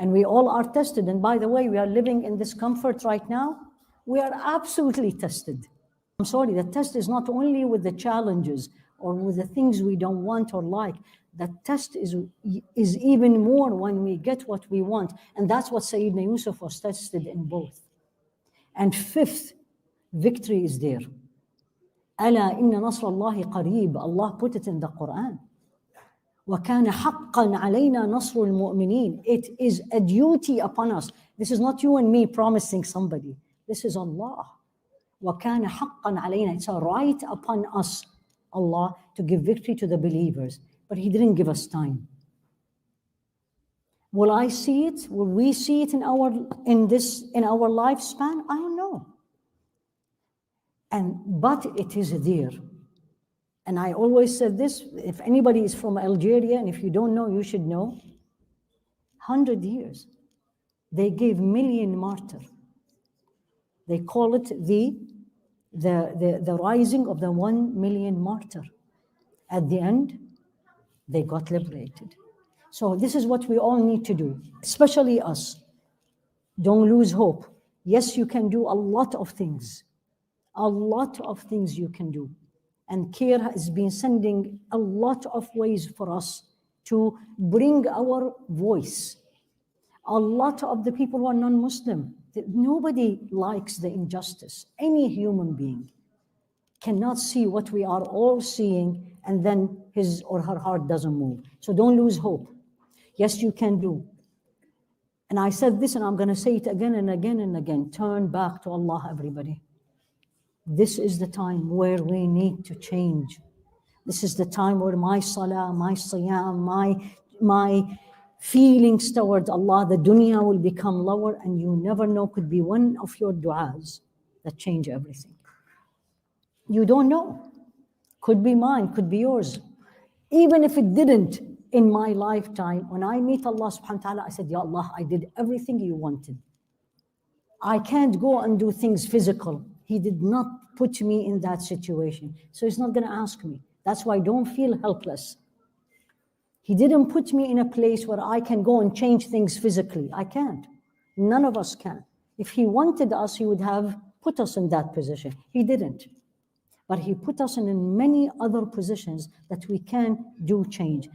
And we all are tested. And by the way, we are living in this comfort right now. We are absolutely tested. I'm sorry, the test is not only with the challenges or with the things we don't want or like. The test is even more when we get what we want. And that's what Sayyidina Yusuf was tested in both. And fifth, victory is there. ألا إن نصر الله قريب. Allah put it in the Qur'an. وَكَانَ حَقًّا عَلَيْنَا نَصْرُ الْمُؤْمِنِينَ. It is a duty upon us. This is not you and me promising somebody. This is Allah. وَكَانَ حَقًّا عَلَيْنَا. It's a right upon us, Allah, to give victory to the believers. But He didn't give us time. Will I see it? Will we see it in our lifespan? I don't know. But it is there. And I always said this, if anybody is from Algeria, and if you don't know, you should know, 100 years. They gave million martyr. They call it the rising of the 1 million martyr. At the end, they got liberated. So this is what we all need to do, especially us. Don't lose hope. Yes, you can do a lot of things. A lot of things you can do. And CARE has been sending a lot of ways for us to bring our voice. A lot of the people who are non-Muslim, nobody likes the injustice. Any human being cannot see what we are all seeing and then his or her heart doesn't move. So don't lose hope. Yes, you can do. And I said this and I'm going to say it again and again and again. Turn back to Allah, everybody. This is the time where we need to change. This is the time where my salah, my siyam, my feelings toward Allah, the dunya will become lower, and you never know, could be one of your du'as that change everything. You don't know. Could be mine, could be yours. Even if it didn't in my lifetime, when I meet Allah subhanahu wa ta'ala, I said, Ya Allah, I did everything you wanted. I can't go and do things physical. He did not put me in that situation. So He's not going to ask me. That's why don't feel helpless. He didn't put me in a place where I can go and change things physically. I can't. None of us can. If He wanted us, He would have put us in that position. He didn't. But He put us in many other positions that we can do change.